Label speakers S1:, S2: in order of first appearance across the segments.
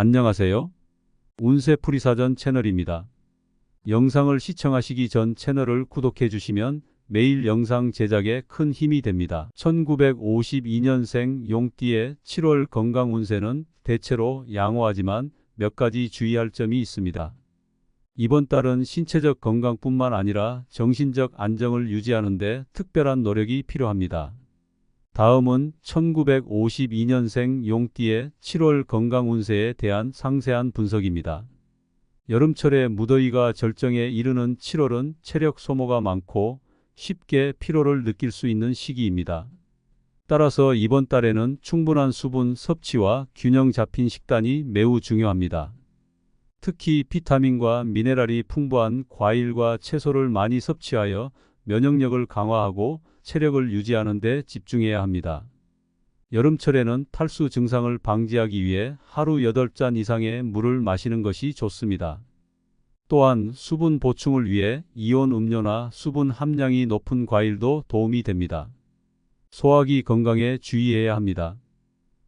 S1: 안녕하세요. 운세풀이사전 채널입니다. 영상을 시청하시기 전 채널을 구독해 주시면 매일 영상 제작에 큰 힘이 됩니다. 1952년생 용띠의 7월 건강 운세는 대체로 양호하지만 몇 가지 주의할 점이 있습니다. 이번 달은 신체적 건강뿐만 아니라 정신적 안정을 유지하는 데 특별한 노력이 필요합니다. 다음은 1952년생 용띠의 7월 건강 운세에 대한 상세한 분석입니다. 여름철에 무더위가 절정에 이르는 7월은 체력 소모가 많고 쉽게 피로를 느낄 수 있는 시기입니다. 따라서 이번 달에는 충분한 수분 섭취와 균형 잡힌 식단이 매우 중요합니다. 특히 비타민과 미네랄이 풍부한 과일과 채소를 많이 섭취하여 면역력을 강화하고 체력을 유지하는 데 집중해야 합니다. 여름철에는 탈수 증상을 방지하기 위해 하루 8잔 이상의 물을 마시는 것이 좋습니다. 또한 수분 보충을 위해 이온 음료나 수분 함량이 높은 과일도 도움이 됩니다. 소화기 건강에 주의해야 합니다.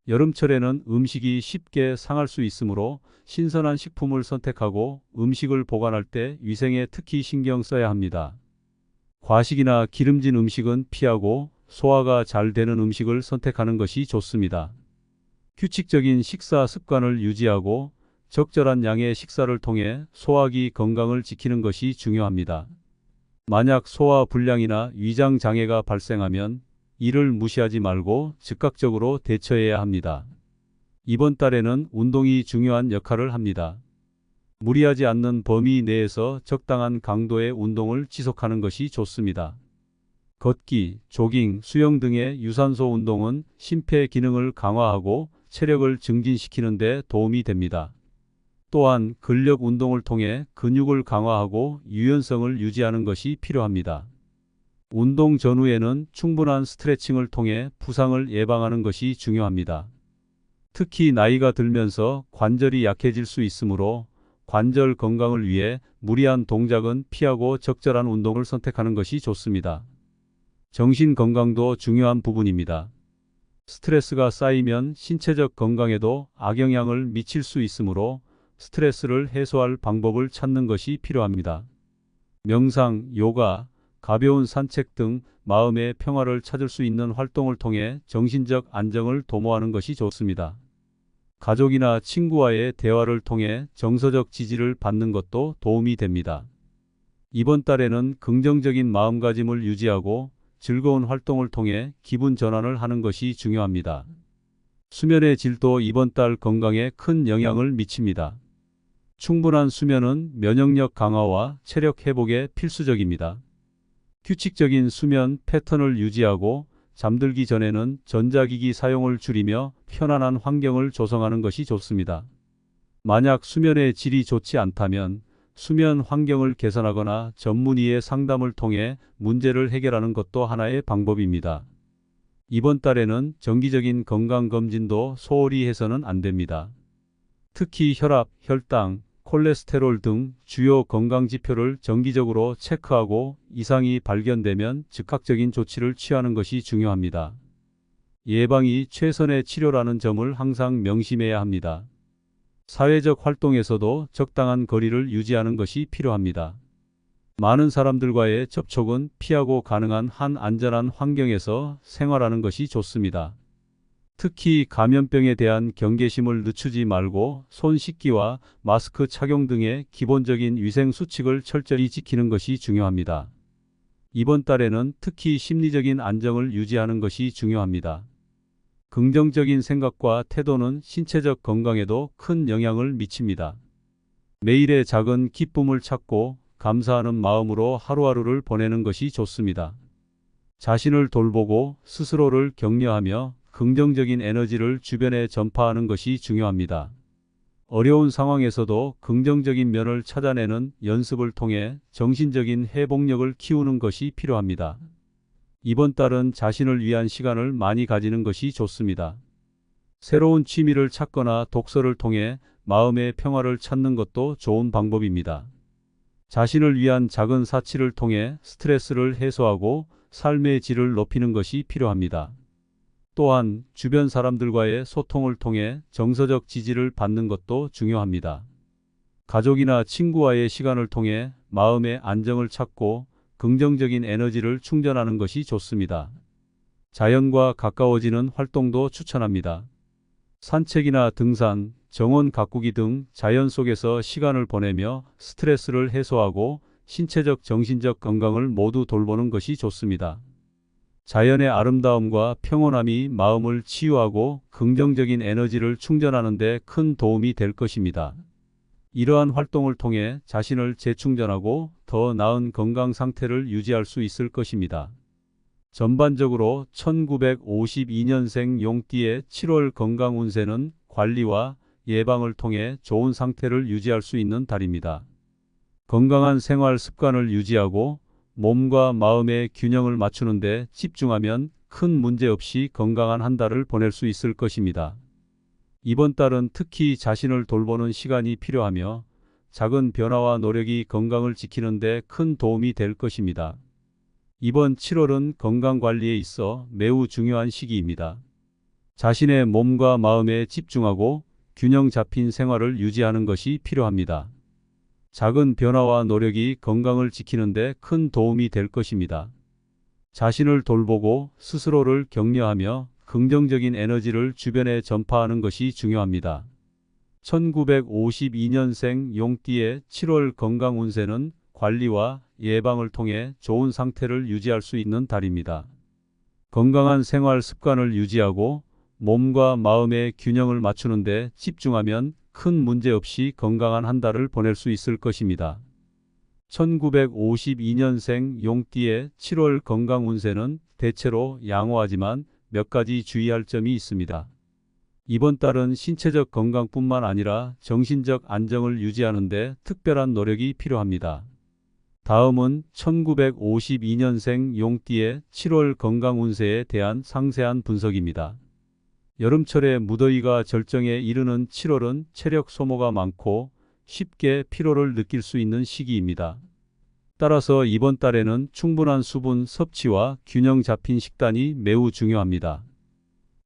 S1: 여름철에는 음식이 쉽게 상할 수 있으므로 신선한 식품을 선택하고 음식을 보관할 때 위생에 특히 신경 써야 합니다. 과식이나 기름진 음식은 피하고 소화가 잘 되는 음식을 선택하는 것이 좋습니다. 규칙적인 식사 습관을 유지하고 적절한 양의 식사를 통해 소화기 건강을 지키는 것이 중요합니다. 만약 소화 불량이나 위장 장애가 발생하면 이를 무시하지 말고 즉각적으로 대처해야 합니다. 이번 달에는 운동이 중요한 역할을 합니다. 무리하지 않는 범위 내에서 적당한 강도의 운동을 지속하는 것이 좋습니다. 걷기, 조깅, 수영 등의 유산소 운동은 심폐 기능을 강화하고 체력을 증진시키는 데 도움이 됩니다. 또한 근력 운동을 통해 근육을 강화하고 유연성을 유지하는 것이 필요합니다. 운동 전후에는 충분한 스트레칭을 통해 부상을 예방하는 것이 중요합니다. 특히 나이가 들면서 관절이 약해질 수 있으므로 관절 건강을 위해 무리한 동작은 피하고 적절한 운동을 선택하는 것이 좋습니다. 정신 건강도 중요한 부분입니다. 스트레스가 쌓이면 신체적 건강에도 악영향을 미칠 수 있으므로 스트레스를 해소할 방법을 찾는 것이 필요합니다. 명상, 요가, 가벼운 산책 등 마음의 평화를 찾을 수 있는 활동을 통해 정신적 안정을 도모하는 것이 좋습니다. 가족이나 친구와의 대화를 통해 정서적 지지를 받는 것도 도움이 됩니다. 이번 달에는 긍정적인 마음가짐을 유지하고 즐거운 활동을 통해 기분 전환을 하는 것이 중요합니다. 수면의 질도 이번 달 건강에 큰 영향을 미칩니다. 충분한 수면은 면역력 강화와 체력 회복에 필수적입니다. 규칙적인 수면 패턴을 유지하고 잠들기 전에는 전자기기 사용을 줄이며 편안한 환경을 조성하는 것이 좋습니다. 만약 수면의 질이 좋지 않다면 수면 환경을 개선하거나 전문의의 상담을 통해 문제를 해결하는 것도 하나의 방법입니다. 이번 달에는 정기적인 건강검진도 소홀히 해서는 안 됩니다. 특히 혈압, 혈당, 콜레스테롤 등 주요 건강지표를 정기적으로 체크하고 이상이 발견되면 즉각적인 조치를 취하는 것이 중요합니다. 예방이 최선의 치료라는 점을 항상 명심해야 합니다. 사회적 활동에서도 적당한 거리를 유지하는 것이 필요합니다. 많은 사람들과의 접촉은 피하고 가능한 한 안전한 환경에서 생활하는 것이 좋습니다. 특히 감염병에 대한 경계심을 늦추지 말고 손 씻기와 마스크 착용 등의 기본적인 위생 수칙을 철저히 지키는 것이 중요합니다. 이번 달에는 특히 심리적인 안정을 유지하는 것이 중요합니다. 긍정적인 생각과 태도는 신체적 건강에도 큰 영향을 미칩니다. 매일의 작은 기쁨을 찾고 감사하는 마음으로 하루하루를 보내는 것이 좋습니다. 자신을 돌보고 스스로를 격려하며 긍정적인 에너지를 주변에 전파하는 것이 중요합니다. 어려운 상황에서도 긍정적인 면을 찾아내는 연습을 통해 정신적인 회복력을 키우는 것이 필요합니다. 이번 달은 자신을 위한 시간을 많이 가지는 것이 좋습니다. 새로운 취미를 찾거나 독서를 통해 마음의 평화를 찾는 것도 좋은 방법입니다. 자신을 위한 작은 사치를 통해 스트레스를 해소하고 삶의 질을 높이는 것이 필요합니다. 또한 주변 사람들과의 소통을 통해 정서적 지지를 받는 것도 중요합니다. 가족이나 친구와의 시간을 통해 마음의 안정을 찾고 긍정적인 에너지를 충전하는 것이 좋습니다. 자연과 가까워지는 활동도 추천합니다. 산책이나 등산, 정원 가꾸기 등 자연 속에서 시간을 보내며 스트레스를 해소하고 신체적, 정신적 건강을 모두 돌보는 것이 좋습니다. 자연의 아름다움과 평온함이 마음을 치유하고 긍정적인 에너지를 충전하는 데 큰 도움이 될 것입니다. 이러한 활동을 통해 자신을 재충전하고 더 나은 건강 상태를 유지할 수 있을 것입니다. 전반적으로 1952년생 용띠의 7월 건강 운세는 관리와 예방을 통해 좋은 상태를 유지할 수 있는 달입니다. 건강한 생활 습관을 유지하고 몸과 마음의 균형을 맞추는 데 집중하면 큰 문제 없이 건강한 한 달을 보낼 수 있을 것입니다. 이번 달은 특히 자신을 돌보는 시간이 필요하며 작은 변화와 노력이 건강을 지키는 데 큰 도움이 될 것입니다. 이번 7월은 건강관리에 있어 매우 중요한 시기입니다. 자신의 몸과 마음에 집중하고 균형 잡힌 생활을 유지하는 것이 필요합니다. 작은 변화와 노력이 건강을 지키는 데 큰 도움이 될 것입니다. 자신을 돌보고 스스로를 격려하며 긍정적인 에너지를 주변에 전파하는 것이 중요합니다. 1952년생 용띠의 7월 건강 운세는 관리와 예방을 통해 좋은 상태를 유지할 수 있는 달입니다. 건강한 생활 습관을 유지하고 몸과 마음의 균형을 맞추는 데 집중하면 큰 문제 없이 건강한 한 달을 보낼 수 있을 것입니다. 1952년생 용띠의 7월 건강 운세는 대체로 양호하지만 몇 가지 주의할 점이 있습니다. 이번 달은 신체적 건강뿐만 아니라 정신적 안정을 유지하는 데 특별한 노력이 필요합니다. 다음은 1952년생 용띠의 7월 건강 운세에 대한 상세한 분석입니다. 여름철에 무더위가 절정에 이르는 7월은 체력 소모가 많고 쉽게 피로를 느낄 수 있는 시기입니다. 따라서 이번 달에는 충분한 수분 섭취와 균형 잡힌 식단이 매우 중요합니다.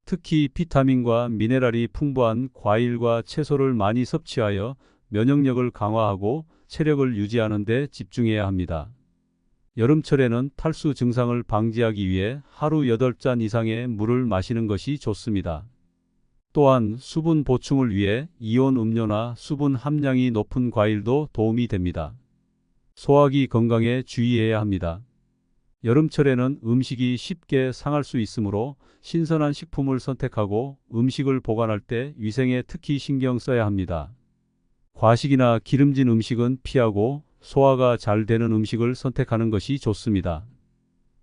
S1: 특히 비타민과 미네랄이 풍부한 과일과 채소를 많이 섭취하여 면역력을 강화하고 체력을 유지하는 데 집중해야 합니다. 여름철에는 탈수 증상을 방지하기 위해 하루 8잔 이상의 물을 마시는 것이 좋습니다. 또한 수분 보충을 위해 이온 음료나 수분 함량이 높은 과일도 도움이 됩니다. 소화기 건강에 주의해야 합니다. 여름철에는 음식이 쉽게 상할 수 있으므로 신선한 식품을 선택하고 음식을 보관할 때 위생에 특히 신경 써야 합니다. 과식이나 기름진 음식은 피하고 소화가 잘 되는 음식을 선택하는 것이 좋습니다.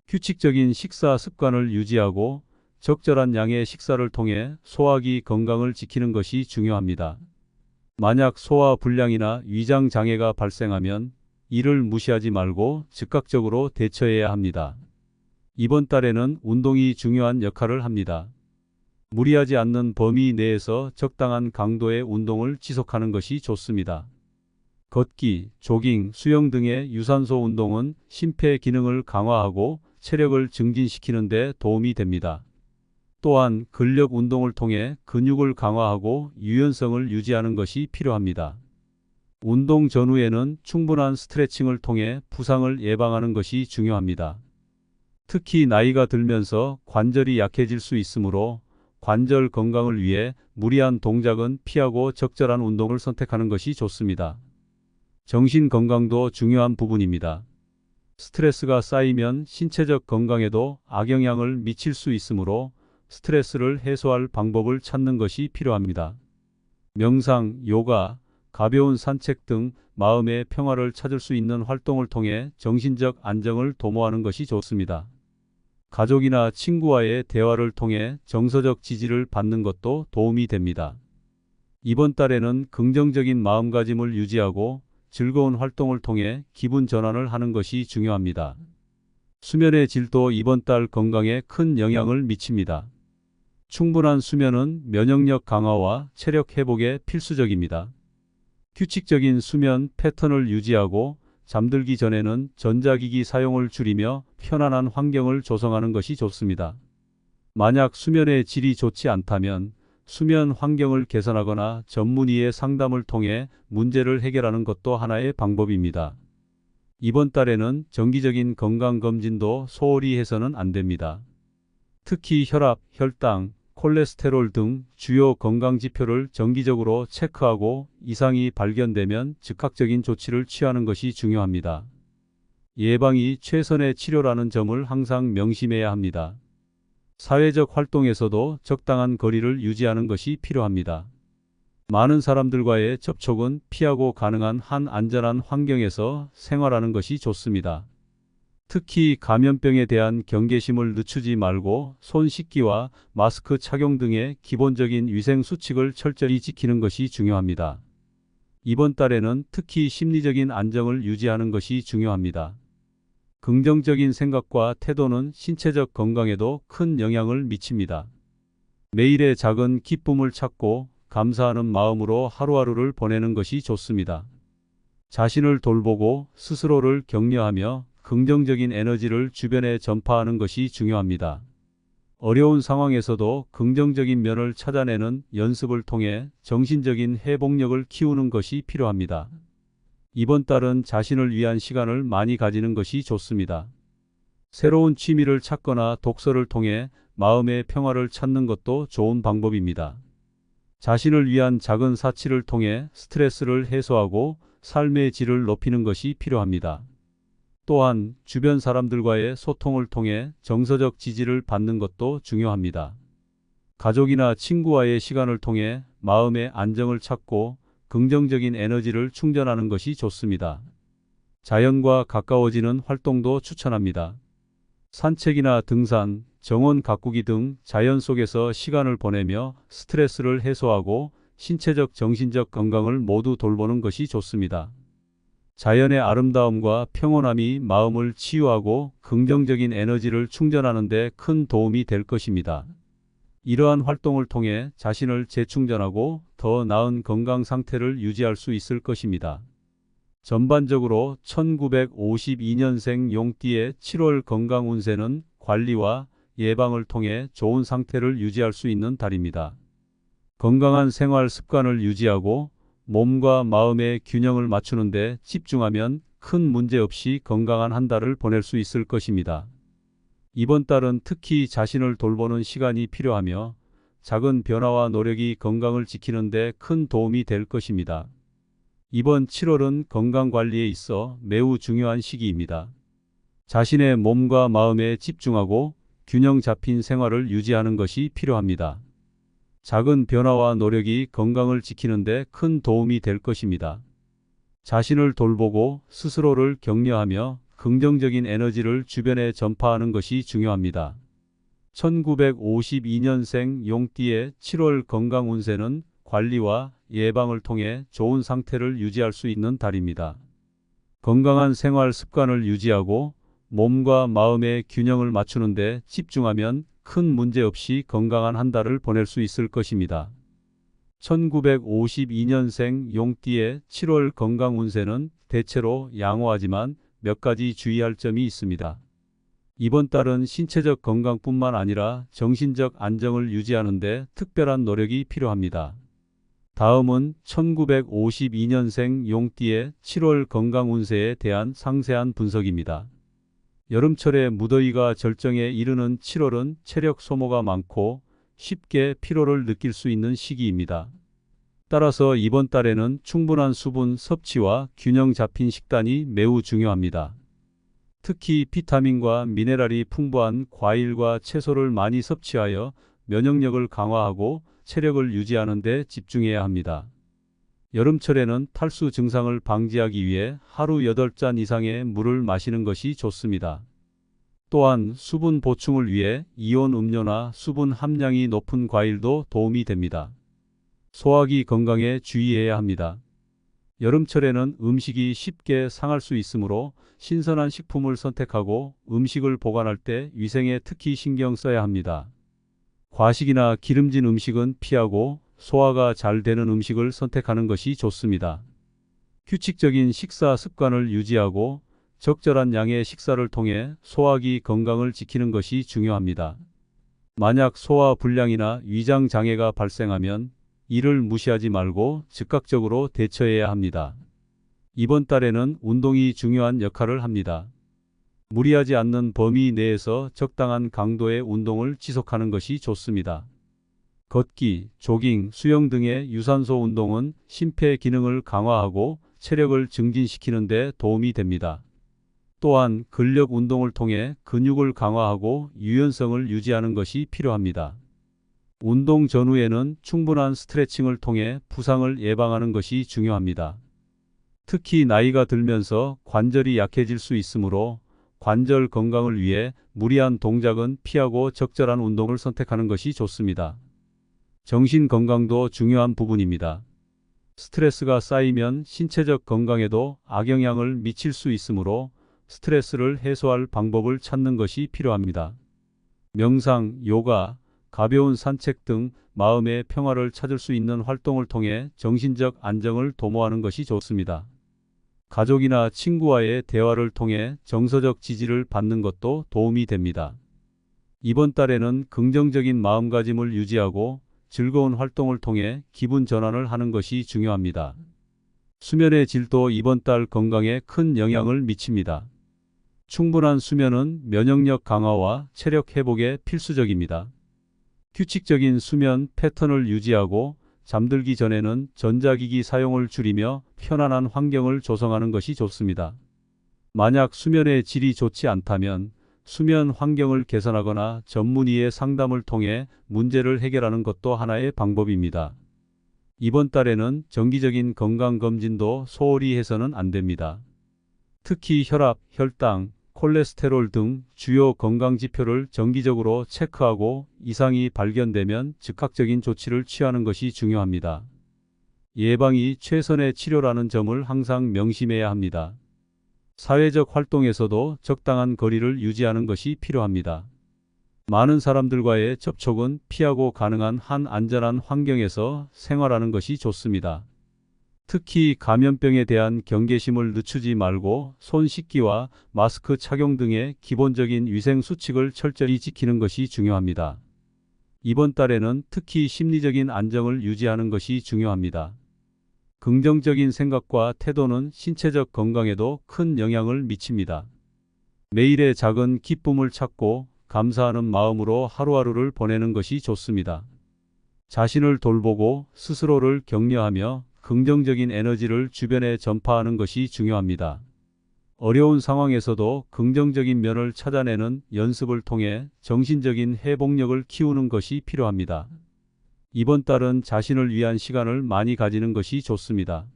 S1: 규칙적인 식사 습관을 유지하고 적절한 양의 식사를 통해 소화기 건강을 지키는 것이 중요합니다. 만약 소화 불량이나 위장 장애가 발생하면 이를 무시하지 말고 즉각적으로 대처해야 합니다. 이번 달에는 운동이 중요한 역할을 합니다. 무리하지 않는 범위 내에서 적당한 강도의 운동을 지속하는 것이 좋습니다. 걷기, 조깅, 수영 등의 유산소 운동은 심폐 기능을 강화하고 체력을 증진시키는 데 도움이 됩니다. 또한 근력 운동을 통해 근육을 강화하고 유연성을 유지하는 것이 필요합니다. 운동 전후에는 충분한 스트레칭을 통해 부상을 예방하는 것이 중요합니다. 특히 나이가 들면서 관절이 약해질 수 있으므로 관절 건강을 위해 무리한 동작은 피하고 적절한 운동을 선택하는 것이 좋습니다. 정신 건강도 중요한 부분입니다. 스트레스가 쌓이면 신체적 건강에도 악영향을 미칠 수 있으므로 스트레스를 해소할 방법을 찾는 것이 필요합니다. 명상, 요가, 가벼운 산책 등 마음의 평화를 찾을 수 있는 활동을 통해 정신적 안정을 도모하는 것이 좋습니다. 가족이나 친구와의 대화를 통해 정서적 지지를 받는 것도 도움이 됩니다. 이번 달에는 긍정적인 마음가짐을 유지하고 즐거운 활동을 통해 기분 전환을 하는 것이 중요합니다. 수면의 질도 이번 달 건강에 큰 영향을 미칩니다. 충분한 수면은 면역력 강화와 체력 회복에 필수적입니다. 규칙적인 수면 패턴을 유지하고 잠들기 전에는 전자기기 사용을 줄이며 편안한 환경을 조성하는 것이 좋습니다. 만약 수면의 질이 좋지 않다면 수면 환경을 개선하거나 전문의의 상담을 통해 문제를 해결하는 것도 하나의 방법입니다. 이번 달에는 정기적인 건강검진도 소홀히 해서는 안 됩니다. 특히 혈압, 혈당, 콜레스테롤 등 주요 건강지표를 정기적으로 체크하고 이상이 발견되면 즉각적인 조치를 취하는 것이 중요합니다. 예방이 최선의 치료라는 점을 항상 명심해야 합니다. 사회적 활동에서도 적당한 거리를 유지하는 것이 필요합니다. 많은 사람들과의 접촉은 피하고 가능한 한 안전한 환경에서 생활하는 것이 좋습니다. 특히 감염병에 대한 경계심을 늦추지 말고 손 씻기와 마스크 착용 등의 기본적인 위생 수칙을 철저히 지키는 것이 중요합니다. 이번 달에는 특히 심리적인 안정을 유지하는 것이 중요합니다. 긍정적인 생각과 태도는 신체적 건강에도 큰 영향을 미칩니다. 매일의 작은 기쁨을 찾고 감사하는 마음으로 하루하루를 보내는 것이 좋습니다. 자신을 돌보고 스스로를 격려하며 긍정적인 에너지를 주변에 전파하는 것이 중요합니다. 어려운 상황에서도 긍정적인 면을 찾아내는 연습을 통해 정신적인 회복력을 키우는 것이 필요합니다. 이번 달은 자신을 위한 시간을 많이 가지는 것이 좋습니다. 새로운 취미를 찾거나 독서를 통해 마음의 평화를 찾는 것도 좋은 방법입니다. 자신을 위한 작은 사치를 통해 스트레스를 해소하고 삶의 질을 높이는 것이 필요합니다. 또한 주변 사람들과의 소통을 통해 정서적 지지를 받는 것도 중요합니다. 가족이나 친구와의 시간을 통해 마음의 안정을 찾고 긍정적인 에너지를 충전하는 것이 좋습니다. 자연과 가까워지는 활동도 추천합니다. 산책이나 등산, 정원 가꾸기 등 자연 속에서 시간을 보내며 스트레스를 해소하고 신체적, 정신적 건강을 모두 돌보는 것이 좋습니다. 자연의 아름다움과 평온함이 마음을 치유하고 긍정적인 에너지를 충전하는 데 큰 도움이 될 것입니다. 이러한 활동을 통해 자신을 재충전하고 더 나은 건강 상태를 유지할 수 있을 것입니다. 전반적으로 1952년생 용띠의 7월 건강 운세는 관리와 예방을 통해 좋은 상태를 유지할 수 있는 달입니다. 건강한 생활 습관을 유지하고 몸과 마음의 균형을 맞추는 데 집중하면 큰 문제 없이 건강한 한 달을 보낼 수 있을 것입니다. 이번 달은 특히 자신을 돌보는 시간이 필요하며 작은 변화와 노력이 건강을 지키는 데 큰 도움이 될 것입니다. 이번 7월은 건강관리에 있어 매우 중요한 시기입니다. 자신의 몸과 마음에 집중하고 균형 잡힌 생활을 유지하는 것이 필요합니다. 작은 변화와 노력이 건강을 지키는 데 큰 도움이 될 것입니다. 자신을 돌보고 스스로를 격려하며 긍정적인 에너지를 주변에 전파하는 것이 중요합니다. 1952년생 용띠의 7월 건강 운세는 관리와 예방을 통해 좋은 상태를 유지할 수 있는 달입니다. 건강한 생활 습관을 유지하고 몸과 마음의 균형을 맞추는 데 집중하면 큰 문제 없이 건강한 한 달을 보낼 수 있을 것입니다. 1952년생 용띠의 7월 건강 운세는 대체로 양호하지만 몇 가지 주의할 점이 있습니다. 이번 달은 신체적 건강뿐만 아니라 정신적 안정을 유지하는 데 특별한 노력이 필요합니다. 다음은 1952년생 용띠의 7월 건강 운세에 대한 상세한 분석입니다. 여름철에 무더위가 절정에 이르는 7월은 체력 소모가 많고 쉽게 피로를 느낄 수 있는 시기입니다. 따라서 이번 달에는 충분한 수분 섭취와 균형 잡힌 식단이 매우 중요합니다. 특히 비타민과 미네랄이 풍부한 과일과 채소를 많이 섭취하여 면역력을 강화하고 체력을 유지하는 데 집중해야 합니다. 여름철에는 탈수 증상을 방지하기 위해 하루 8잔 이상의 물을 마시는 것이 좋습니다. 또한 수분 보충을 위해 이온 음료나 수분 함량이 높은 과일도 도움이 됩니다. 소화기 건강에 주의해야 합니다. 여름철에는 음식이 쉽게 상할 수 있으므로 신선한 식품을 선택하고 음식을 보관할 때 위생에 특히 신경 써야 합니다. 과식이나 기름진 음식은 피하고 소화가 잘 되는 음식을 선택하는 것이 좋습니다. 규칙적인 식사 습관을 유지하고 적절한 양의 식사를 통해 소화기 건강을 지키는 것이 중요합니다. 만약 소화 불량이나 위장 장애가 발생하면 이를 무시하지 말고 즉각적으로 대처해야 합니다. 이번 달에는 운동이 중요한 역할을 합니다. 무리하지 않는 범위 내에서 적당한 강도의 운동을 지속하는 것이 좋습니다. 걷기, 조깅, 수영 등의 유산소 운동은 심폐 기능을 강화하고 체력을 증진시키는 데 도움이 됩니다. 또한 근력 운동을 통해 근육을 강화하고 유연성을 유지하는 것이 필요합니다. 운동 전후에는 충분한 스트레칭을 통해 부상을 예방하는 것이 중요합니다. 특히 나이가 들면서 관절이 약해질 수 있으므로 관절 건강을 위해 무리한 동작은 피하고 적절한 운동을 선택하는 것이 좋습니다. 정신 건강도 중요한 부분입니다. 스트레스가 쌓이면 신체적 건강에도 악영향을 미칠 수 있으므로 스트레스를 해소할 방법을 찾는 것이 필요합니다. 명상, 요가, 가벼운 산책 등 마음의 평화를 찾을 수 있는 활동을 통해 정신적 안정을 도모하는 것이 좋습니다. 가족이나 친구와의 대화를 통해 정서적 지지를 받는 것도 도움이 됩니다. 이번 달에는 긍정적인 마음가짐을 유지하고 즐거운 활동을 통해 기분 전환을 하는 것이 중요합니다. 수면의 질도 이번 달 건강에 큰 영향을 미칩니다. 충분한 수면은 면역력 강화와 체력 회복에 필수적입니다. 규칙적인 수면 패턴을 유지하고 잠들기 전에는 전자기기 사용을 줄이며 편안한 환경을 조성하는 것이 좋습니다. 만약 수면의 질이 좋지 않다면 수면 환경을 개선하거나 전문의의 상담을 통해 문제를 해결하는 것도 하나의 방법입니다. 이번 달에는 정기적인 건강검진도 소홀히 해서는 안 됩니다. 특히 혈압, 혈당, 콜레스테롤 등 주요 건강지표를 정기적으로 체크하고 이상이 발견되면 즉각적인 조치를 취하는 것이 중요합니다. 예방이 최선의 치료라는 점을 항상 명심해야 합니다. 사회적 활동에서도 적당한 거리를 유지하는 것이 필요합니다. 많은 사람들과의 접촉은 피하고 가능한 한 안전한 환경에서 생활하는 것이 좋습니다. 특히 감염병에 대한 경계심을 늦추지 말고 손 씻기와 마스크 착용 등의 기본적인 위생 수칙을 철저히 지키는 것이 중요합니다. 이번 달에는 특히 심리적인 안정을 유지하는 것이 중요합니다. 긍정적인 생각과 태도는 신체적 건강에도 큰 영향을 미칩니다. 매일의 작은 기쁨을 찾고 감사하는 마음으로 하루하루를 보내는 것이 좋습니다. 자신을 돌보고 스스로를 격려하며 긍정적인 에너지를 주변에 전파하는 것이 중요합니다. 어려운 상황에서도 긍정적인 면을 찾아내는 연습을 통해 정신적인 회복력을 키우는 것이 필요합니다. 이번 달은 자신을 위한 시간을 많이 가지는 것이 좋습니다.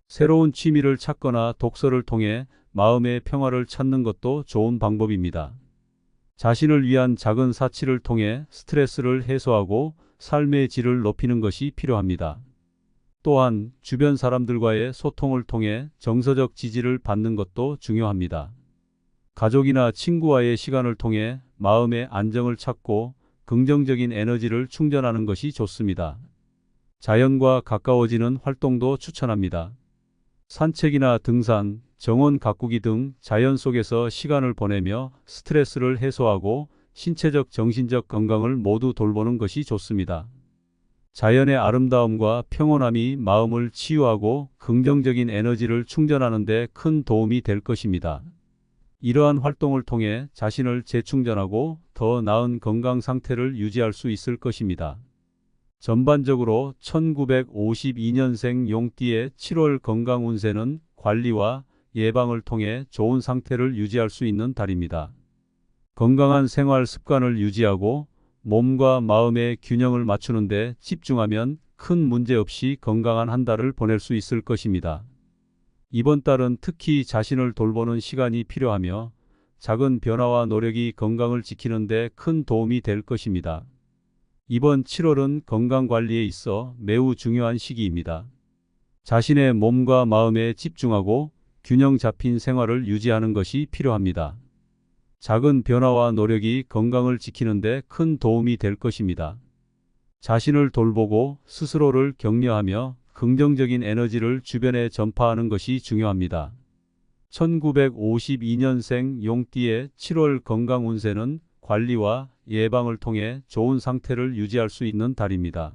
S1: 새로운 취미를 찾거나 독서를 통해 마음의 평화를 찾는 것도 좋은 방법입니다. 자신을 위한 작은 사치를 통해 스트레스를 해소하고 삶의 질을 높이는 것이 필요합니다. 또한 주변 사람들과의 소통을 통해 정서적 지지를 받는 것도 중요합니다. 가족이나 친구와의 시간을 통해 마음의 안정을 찾고 긍정적인 에너지를 충전하는 것이 좋습니다. 자연과 가까워지는 활동도 추천합니다. 산책이나 등산, 정원 가꾸기 등 자연 속에서 시간을 보내며 스트레스를 해소하고 신체적, 정신적 건강을 모두 돌보는 것이 좋습니다. 자연의 아름다움과 평온함이 마음을 치유하고 긍정적인 에너지를 충전하는 데 큰 도움이 될 것입니다. 이러한 활동을 통해 자신을 재충전하고 더 나은 건강 상태를 유지할 수 있을 것입니다. 전반적으로 1952년생 용띠의 7월 건강 운세는 관리와 예방을 통해 좋은 상태를 유지할 수 있는 달입니다. 건강한 생활 습관을 유지하고 몸과 마음의 균형을 맞추는 데 집중하면 큰 문제 없이 건강한 한 달을 보낼 수 있을 것입니다. 이번 달은 특히 자신을 돌보는 시간이 필요하며 작은 변화와 노력이 건강을 지키는 데 큰 도움이 될 것입니다. 이번 7월은 건강관리에 있어 매우 중요한 시기입니다. 자신의 몸과 마음에 집중하고 균형 잡힌 생활을 유지하는 것이 필요합니다. 작은 변화와 노력이 건강을 지키는 데 큰 도움이 될 것입니다. 자신을 돌보고 스스로를 격려하며 긍정적인 에너지를 주변에 전파하는 것이 중요합니다. 1952년생 용띠의 7월 건강 운세는 관리와 예방을 통해 좋은 상태를 유지할 수 있는 달입니다.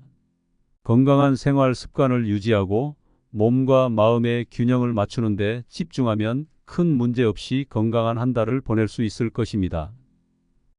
S1: 건강한 생활 습관을 유지하고 몸과 마음의 균형을 맞추는 데 집중하면 큰 문제 없이 건강한 한 달을 보낼 수 있을 것입니다.